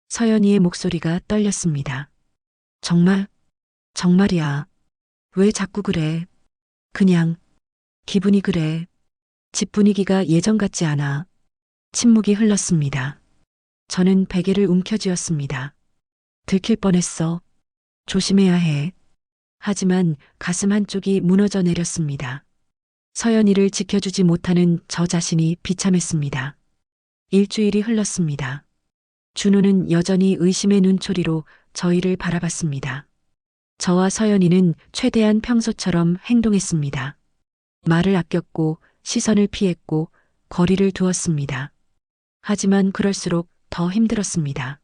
서연이의 목소리가 떨렸습니다. 정말? 정말이야. 왜 자꾸 그래? 그냥 기분이 그래. 집 분위기가 예전 같지 않아. 침묵이 흘렀습니다. 저는 베개를 움켜쥐었습니다. 들킬 뻔했어. 조심해야 해. 하지만 가슴 한쪽이 무너져 내렸습니다. 서연이를 지켜주지 못하는 저 자신이 비참했습니다. 일주일이 흘렀습니다. 준호는 여전히 의심의 눈초리로 저희를 바라봤습니다. 저와 서연이는 최대한 평소처럼 행동했습니다. 말을 아꼈고 시선을 피했고 거리를 두었습니다. 하지만 그럴수록 더 힘들었습니다.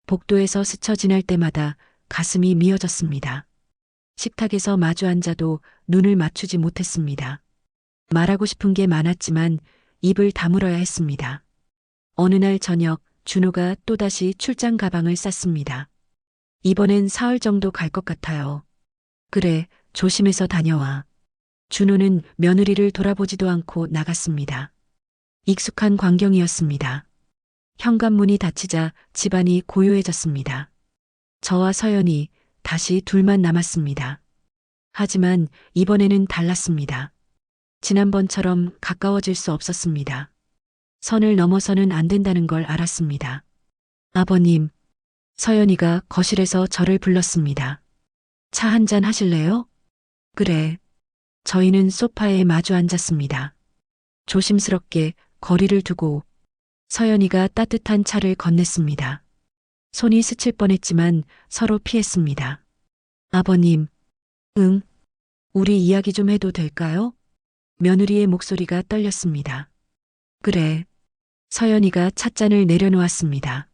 복도에서 스쳐 지날 때마다 가슴이 미어졌습니다. 식탁에서 마주 앉아도 눈을 맞추지 못했습니다. 말하고 싶은 게 많았지만 입을 다물어야 했습니다. 어느 날 저녁 준호가 또다시 출장 가방을 쌌습니다. 이번엔 사흘 정도 갈 것 같아요. 그래, 조심해서 다녀와. 준호는 며느리를 돌아보지도 않고 나갔습니다. 익숙한 광경이었습니다. 현관문이 닫히자 집안이 고요해졌습니다. 저와 서연이 다시 둘만 남았습니다. 하지만 이번에는 달랐습니다. 지난번처럼 가까워질 수 없었습니다. 선을 넘어서는 안 된다는 걸 알았습니다. 아버님, 서연이가 거실에서 저를 불렀습니다. 차 한잔 하실래요? 그래. 저희는 소파에 마주 앉았습니다. 조심스럽게 거리를 두고 서연이가 따뜻한 차를 건넸습니다. 손이 스칠 뻔했지만 서로 피했습니다. 아버님, 응, 우리 이야기 좀 해도 될까요? 며느리의 목소리가 떨렸습니다. 그래. 서연이가 찻잔을 내려놓았습니다.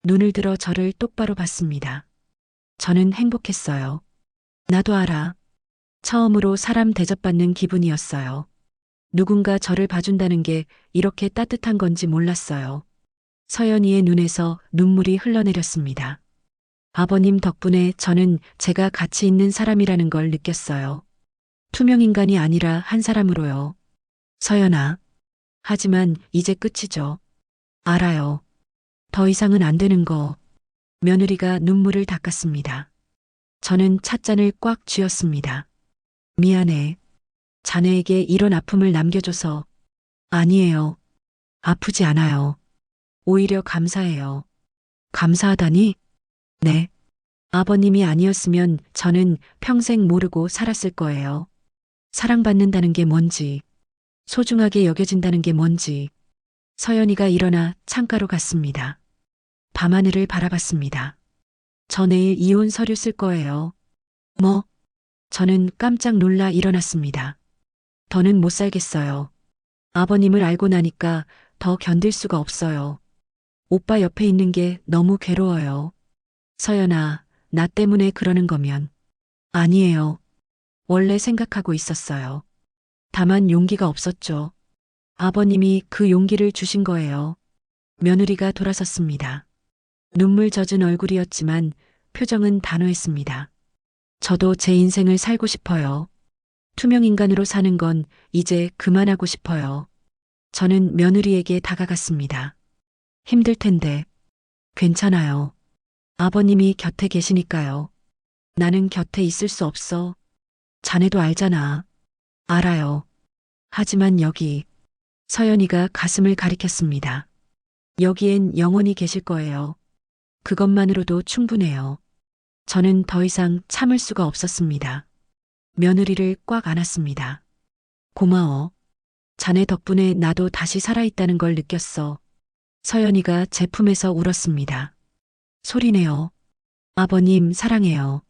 눈을 들어 저를 똑바로 봤습니다. 저는 행복했어요. 나도 알아. 처음으로 사람 대접받는 기분이었어요. 누군가 저를 봐준다는 게 이렇게 따뜻한 건지 몰랐어요. 서연이의 눈에서 눈물이 흘러내렸습니다. 아버님 덕분에 저는 제가 가치 있는 사람이라는 걸 느꼈어요. 투명인간이 아니라 한 사람으로요. 서연아. 하지만 이제 끝이죠. 알아요. 더 이상은 안 되는 거. 며느리가 눈물을 닦았습니다. 저는 찻잔을 꽉 쥐었습니다. 미안해. 자네에게 이런 아픔을 남겨줘서. 아니에요. 아프지 않아요. 오히려 감사해요. 감사하다니? 네. 아버님이 아니었으면 저는 평생 모르고 살았을 거예요. 사랑받는다는 게 뭔지, 소중하게 여겨진다는 게 뭔지. 서연이가 일어나 창가로 갔습니다. 밤하늘을 바라봤습니다. 저 내일 이혼 서류 쓸 거예요. 뭐? 저는 깜짝 놀라 일어났습니다. 더는 못 살겠어요. 아버님을 알고 나니까 더 견딜 수가 없어요. 오빠 옆에 있는 게 너무 괴로워요. 서연아, 나 때문에 그러는 거면. 아니에요. 원래 생각하고 있었어요. 다만 용기가 없었죠. 아버님이 그 용기를 주신 거예요. 며느리가 돌아섰습니다. 눈물 젖은 얼굴이었지만 표정은 단호했습니다. 저도 제 인생을 살고 싶어요. 투명인간으로 사는 건 이제 그만하고 싶어요. 저는 며느리에게 다가갔습니다. 힘들 텐데. 괜찮아요. 아버님이 곁에 계시니까요. 나는 곁에 있을 수 없어. 자네도 알잖아. 알아요. 하지만 여기. 서연이가 가슴을 가리켰습니다. 여기엔 영원히 계실 거예요. 그것만으로도 충분해요. 저는 더 이상 참을 수가 없었습니다. 며느리를 꽉 안았습니다. 고마워. 자네 덕분에 나도 다시 살아있다는 걸 느꼈어. 서연이가 제 품에서 울었습니다. 소리내요. 아버님 사랑해요.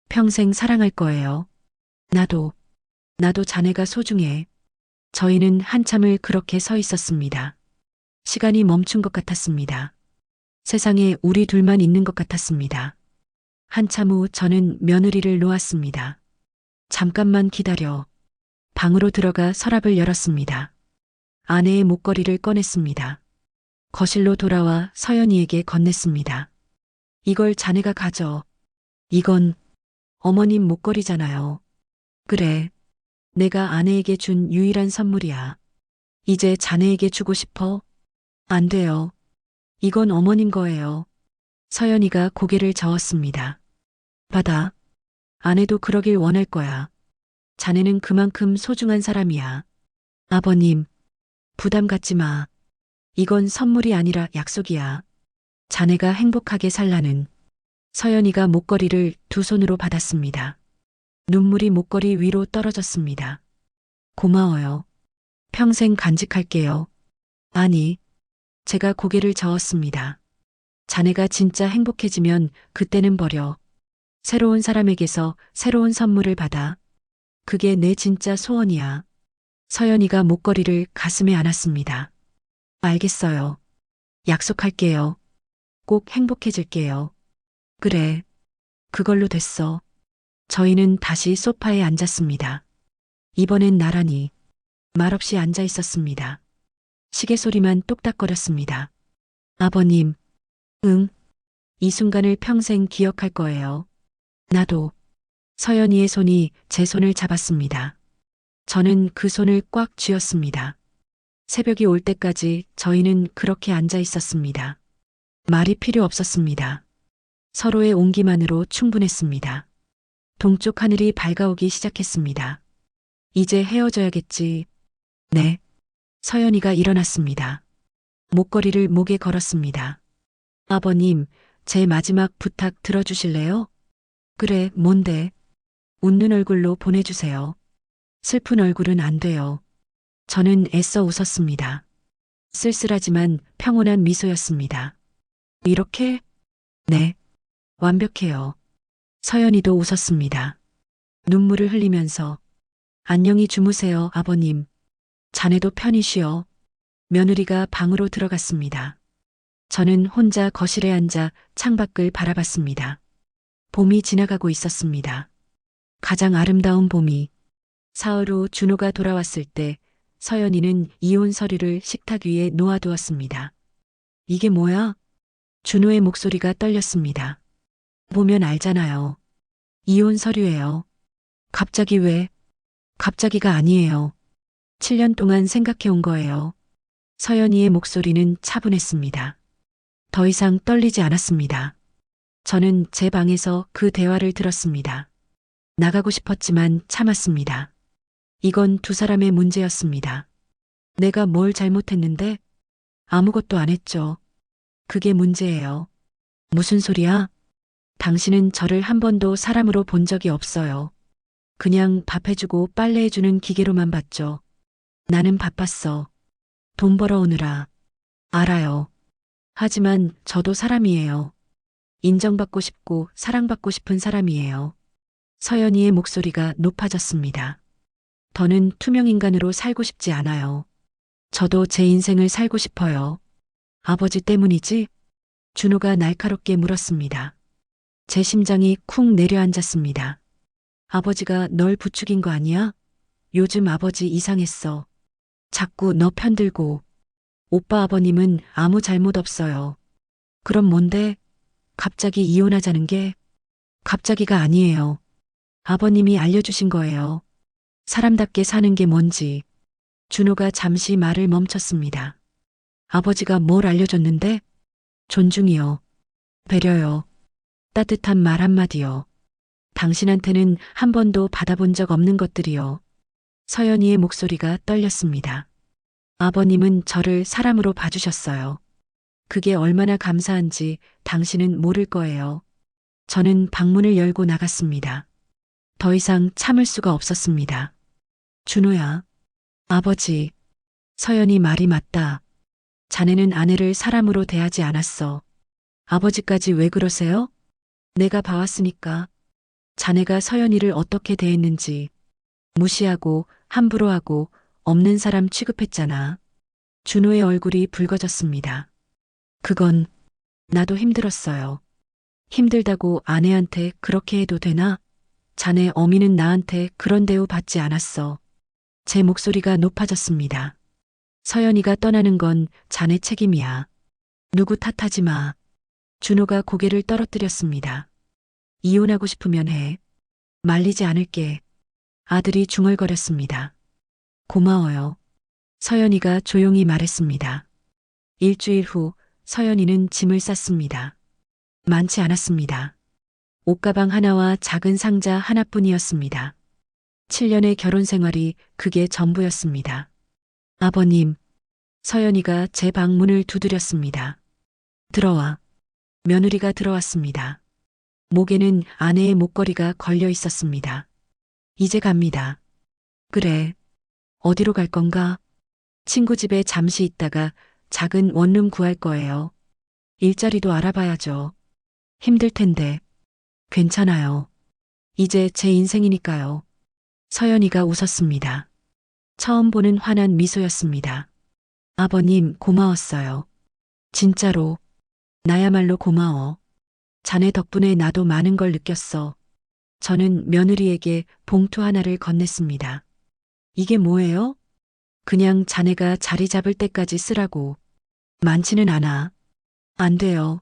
평생 사랑할 거예요. 나도 자네가 소중해. 저희는 한참을 그렇게 서 있었습니다. 시간이 멈춘 것 같았습니다. 세상에 우리 둘만 있는 것 같았습니다. 한참 후 저는 며느리를 놓았습니다. 잠깐만 기다려. 방으로 들어가 서랍을 열었습니다. 아내의 목걸이를 꺼냈습니다. 거실로 돌아와 서연이에게 건넸습니다. 이걸 자네가 가져. 이건 어머님 목걸이잖아요. 그래. 내가 아내에게 준 유일한 선물이야. 이제 자네에게 주고 싶어? 안 돼요. 이건 어머님 거예요. 서연이가 고개를 저었습니다. 받아. 아내도 그러길 원할 거야. 자네는 그만큼 소중한 사람이야. 아버님, 부담 갖지 마. 이건 선물이 아니라 약속이야. 자네가 행복하게 살라는. 서연이가 목걸이를 두 손으로 받았습니다. 눈물이 목걸이 위로 떨어졌습니다. 고마워요. 평생 간직할게요. 아니, 제가 고개를 저었습니다. 자네가 진짜 행복해지면 그때는 버려. 새로운 사람에게서 새로운 선물을 받아. 그게 내 진짜 소원이야. 서연이가 목걸이를 가슴에 안았습니다. 알겠어요. 약속할게요. 꼭 행복해질게요. 그래. 그걸로 됐어. 저희는 다시 소파에 앉았습니다. 이번엔 나란히 말없이 앉아 있었습니다. 시계 소리만 똑딱거렸습니다. 아버님, 응, 이 순간을 평생 기억할 거예요. 나도. 서연이의 손이 제 손을 잡았습니다. 저는 그 손을 꽉 쥐었습니다. 새벽이 올 때까지 저희는 그렇게 앉아 있었습니다. 말이 필요 없었습니다. 서로의 온기만으로 충분했습니다. 동쪽 하늘이 밝아오기 시작했습니다. 이제 헤어져야겠지. 네. 서연이가 일어났습니다. 목걸이를 목에 걸었습니다. 아버님, 제 마지막 부탁 들어주실래요? 그래, 뭔데? 웃는 얼굴로 보내주세요. 슬픈 얼굴은 안 돼요. 저는 애써 웃었습니다. 쓸쓸하지만 평온한 미소였습니다. 이렇게? 네. 완벽해요. 서연이도 웃었습니다. 눈물을 흘리면서 안녕히 주무세요, 아버님. 자네도 편히 쉬어. 며느리가 방으로 들어갔습니다. 저는 혼자 거실에 앉아 창밖을 바라봤습니다. 봄이 지나가고 있었습니다. 가장 아름다운 봄이. 사흘 후 준호가 돌아왔을 때 서연이는 이혼 서류를 식탁 위에 놓아두었습니다. 이게 뭐야? 준호의 목소리가 떨렸습니다. 보면 알잖아요. 이혼 서류예요. 갑자기 왜? 갑자기가 아니에요. 7년 동안 생각해 온 거예요. 서연이의 목소리는 차분했습니다. 더 이상 떨리지 않았습니다. 저는 제 방에서 그 대화를 들었습니다. 나가고 싶었지만 참았습니다. 이건 두 사람의 문제였습니다. 내가 뭘 잘못했는데? 아무것도 안 했죠. 그게 문제예요. 무슨 소리야? 당신은 저를 한 번도 사람으로 본 적이 없어요. 그냥 밥 해주고 빨래 해주는 기계로만 봤죠. 나는 바빴어. 돈 벌어오느라. 알아요. 하지만 저도 사람이에요. 인정받고 싶고 사랑받고 싶은 사람이에요. 서연이의 목소리가 높아졌습니다. 더는 투명인간으로 살고 싶지 않아요. 저도 제 인생을 살고 싶어요. 아버지 때문이지? 준호가 날카롭게 물었습니다. 제 심장이 쿵 내려앉았습니다. 아버지가 널 부추긴 거 아니야? 요즘 아버지 이상했어. 자꾸 너 편들고. 오빠 아버님은 아무 잘못 없어요. 그럼 뭔데? 갑자기 이혼하자는 게? 갑자기가 아니에요. 아버님이 알려주신 거예요. 사람답게 사는 게 뭔지. 준호가 잠시 말을 멈췄습니다. 아버지가 뭘 알려줬는데? 존중이요. 배려요. 따뜻한 말 한마디요. 당신한테는 한 번도 받아본 적 없는 것들이요. 서연이의 목소리가 떨렸습니다. 아버님은 저를 사람으로 봐주셨어요. 그게 얼마나 감사한지 당신은 모를 거예요. 저는 방문을 열고 나갔습니다. 더 이상 참을 수가 없었습니다. 준호야. 아버지. 서연이 말이 맞다. 자네는 아내를 사람으로 대하지 않았어. 아버지까지 왜 그러세요? 내가 봐왔으니까. 자네가 서연이를 어떻게 대했는지. 무시하고 함부로 하고 없는 사람 취급했잖아. 준호의 얼굴이 붉어졌습니다. 그건 나도 힘들었어요. 힘들다고 아내한테 그렇게 해도 되나? 자네 어미는 나한테 그런 대우 받지 않았어. 제 목소리가 높아졌습니다. 서연이가 떠나는 건 자네 책임이야. 누구 탓하지 마. 준호가 고개를 떨어뜨렸습니다. 이혼하고 싶으면 해. 말리지 않을게. 아들이 중얼거렸습니다. 고마워요. 서연이가 조용히 말했습니다. 일주일 후 서연이는 짐을 쌌습니다. 많지 않았습니다. 옷가방 하나와 작은 상자 하나뿐이었습니다. 7년의 결혼 생활이 그게 전부였습니다. 아버님, 서연이가 제 방문을 두드렸습니다. 들어와. 며느리가 들어왔습니다. 목에는 아내의 목걸이가 걸려 있었습니다. 이제 갑니다. 그래. 어디로 갈 건가? 친구 집에 잠시 있다가 작은 원룸 구할 거예요. 일자리도 알아봐야죠. 힘들 텐데. 괜찮아요. 이제 제 인생이니까요. 서연이가 웃었습니다. 처음 보는 환한 미소였습니다. 아버님, 고마웠어요. 진짜로. 나야말로 고마워. 자네 덕분에 나도 많은 걸 느꼈어. 저는 며느리에게 봉투 하나를 건넸습니다. 이게 뭐예요? 그냥 자네가 자리 잡을 때까지 쓰라고. 많지는 않아. 안 돼요.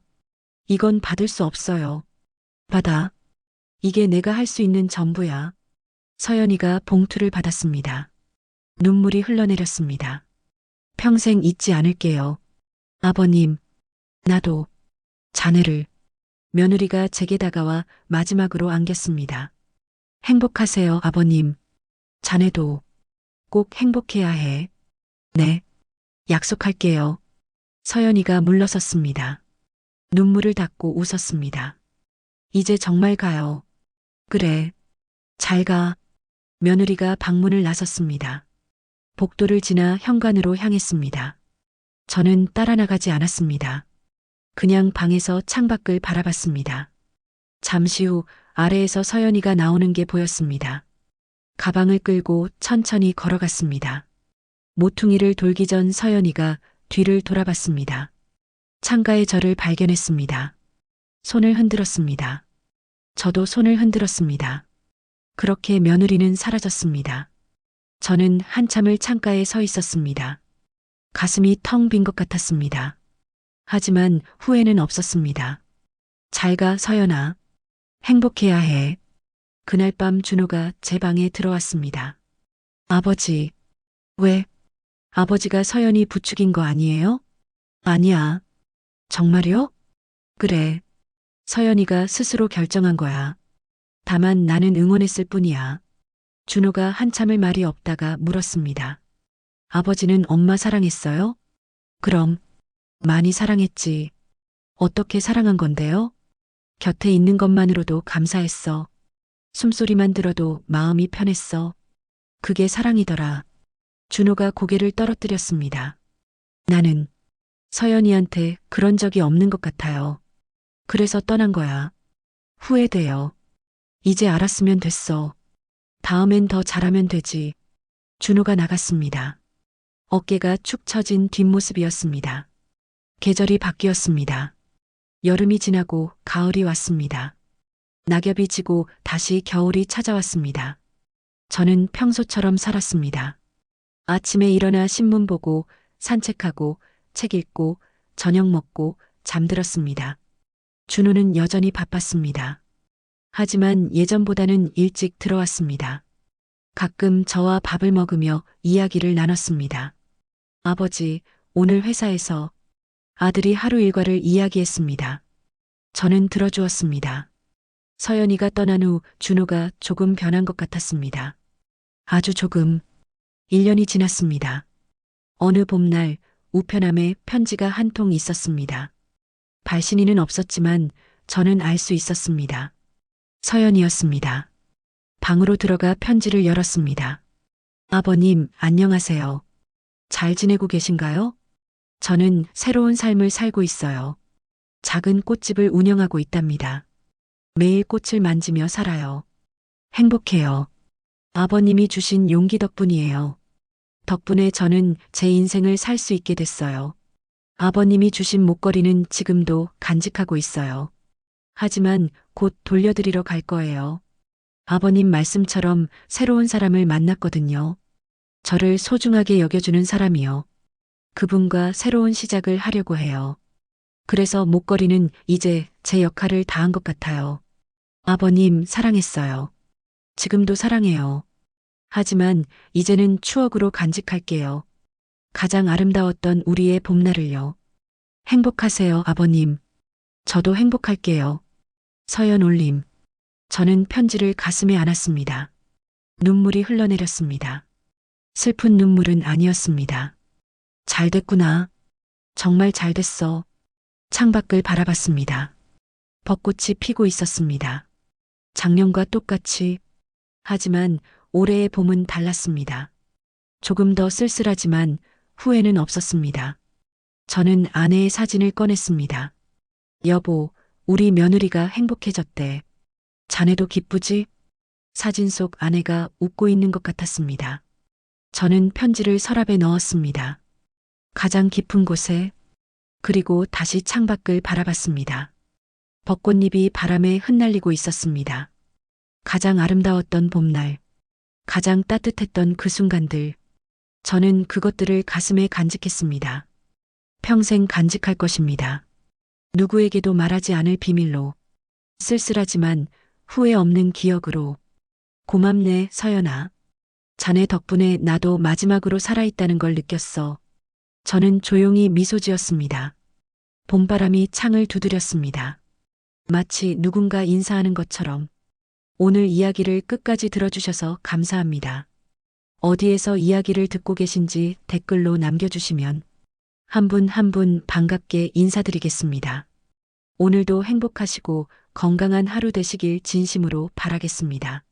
이건 받을 수 없어요. 받아. 이게 내가 할 수 있는 전부야. 서연이가 봉투를 받았습니다. 눈물이 흘러내렸습니다. 평생 잊지 않을게요. 아버님, 나도 자네를. 며느리가 제게 다가와 마지막으로 안겼습니다. 행복하세요, 아버님. 자네도 꼭 행복해야 해. 네, 약속할게요. 서연이가 물러섰습니다. 눈물을 닦고 웃었습니다. 이제 정말 가요. 그래, 잘 가. 며느리가 방문을 나섰습니다. 복도를 지나 현관으로 향했습니다. 저는 따라 나가지 않았습니다. 그냥 방에서 창밖을 바라봤습니다. 잠시 후 아래에서 서연이가 나오는 게 보였습니다. 가방을 끌고 천천히 걸어갔습니다. 모퉁이를 돌기 전 서연이가 뒤를 돌아봤습니다. 창가에 저를 발견했습니다. 손을 흔들었습니다. 저도 손을 흔들었습니다. 그렇게 며느리는 사라졌습니다. 저는 한참을 창가에 서 있었습니다. 가슴이 텅 빈 것 같았습니다. 하지만 후회는 없었습니다. 잘 가, 서연아. 행복해야 해. 그날 밤 준호가 제 방에 들어왔습니다. 아버지, 왜? 아버지가 서연이 부추긴 거 아니에요? 아니야. 정말요? 그래. 서연이가 스스로 결정한 거야. 다만 나는 응원했을 뿐이야. 준호가 한참을 말이 없다가 물었습니다. 아버지는 엄마 사랑했어요? 그럼, 많이 사랑했지. 어떻게 사랑한 건데요? 곁에 있는 것만으로도 감사했어. 숨소리만 들어도 마음이 편했어. 그게 사랑이더라. 준호가 고개를 떨어뜨렸습니다. 나는 서연이한테 그런 적이 없는 것 같아요. 그래서 떠난 거야. 후회돼요. 이제 알았으면 됐어. 다음엔 더 잘하면 되지. 준호가 나갔습니다. 어깨가 축 처진 뒷모습이었습니다. 계절이 바뀌었습니다. 여름이 지나고 가을이 왔습니다. 낙엽이 지고 다시 겨울이 찾아왔습니다. 저는 평소처럼 살았습니다. 아침에 일어나 신문 보고 산책하고 책 읽고 저녁 먹고 잠들었습니다. 준호는 여전히 바빴습니다. 하지만 예전보다는 일찍 들어왔습니다. 가끔 저와 밥을 먹으며 이야기를 나눴습니다. 아버지, 오늘 회사에서 아들이 하루 일과를 이야기했습니다. 저는 들어주었습니다. 서연이가 떠난 후 준호가 조금 변한 것 같았습니다. 아주 조금. 1년이 지났습니다. 어느 봄날 우편함에 편지가 한 통 있었습니다. 발신인은 없었지만 저는 알 수 있었습니다. 서연이었습니다. 방으로 들어가 편지를 열었습니다. 아버님, 안녕하세요. 잘 지내고 계신가요? 저는 새로운 삶을 살고 있어요. 작은 꽃집을 운영하고 있답니다. 매일 꽃을 만지며 살아요. 행복해요. 아버님이 주신 용기 덕분이에요. 덕분에 저는 제 인생을 살 수 있게 됐어요. 아버님이 주신 목걸이는 지금도 간직하고 있어요. 하지만 곧 돌려드리러 갈 거예요. 아버님 말씀처럼 새로운 사람을 만났거든요. 저를 소중하게 여겨주는 사람이요. 그분과 새로운 시작을 하려고 해요. 그래서 목걸이는 이제 제 역할을 다한 것 같아요. 아버님 사랑했어요. 지금도 사랑해요. 하지만 이제는 추억으로 간직할게요. 가장 아름다웠던 우리의 봄날을요. 행복하세요, 아버님. 저도 행복할게요. 서연 올림. 저는 편지를 가슴에 안았습니다. 눈물이 흘러내렸습니다. 슬픈 눈물은 아니었습니다. 잘 됐구나. 정말 잘 됐어. 창밖을 바라봤습니다. 벚꽃이 피고 있었습니다. 작년과 똑같이. 하지만 올해의 봄은 달랐습니다. 조금 더 쓸쓸하지만 후회는 없었습니다. 저는 아내의 사진을 꺼냈습니다. 여보, 우리 며느리가 행복해졌대. 자네도 기쁘지? 사진 속 아내가 웃고 있는 것 같았습니다. 저는 편지를 서랍에 넣었습니다. 가장 깊은 곳에, 그리고 다시 창밖을 바라봤습니다. 벚꽃잎이 바람에 흩날리고 있었습니다. 가장 아름다웠던 봄날, 가장 따뜻했던 그 순간들, 저는 그것들을 가슴에 간직했습니다. 평생 간직할 것입니다. 누구에게도 말하지 않을 비밀로, 쓸쓸하지만 후회 없는 기억으로. 고맙네, 서연아. 자네 덕분에 나도 마지막으로 살아있다는 걸 느꼈어. 저는 조용히 미소 지었습니다. 봄바람이 창을 두드렸습니다. 마치 누군가 인사하는 것처럼. 오늘 이야기를 끝까지 들어주셔서 감사합니다. 어디에서 이야기를 듣고 계신지 댓글로 남겨주시면 한 분 한 분 반갑게 인사드리겠습니다. 오늘도 행복하시고 건강한 하루 되시길 진심으로 바라겠습니다.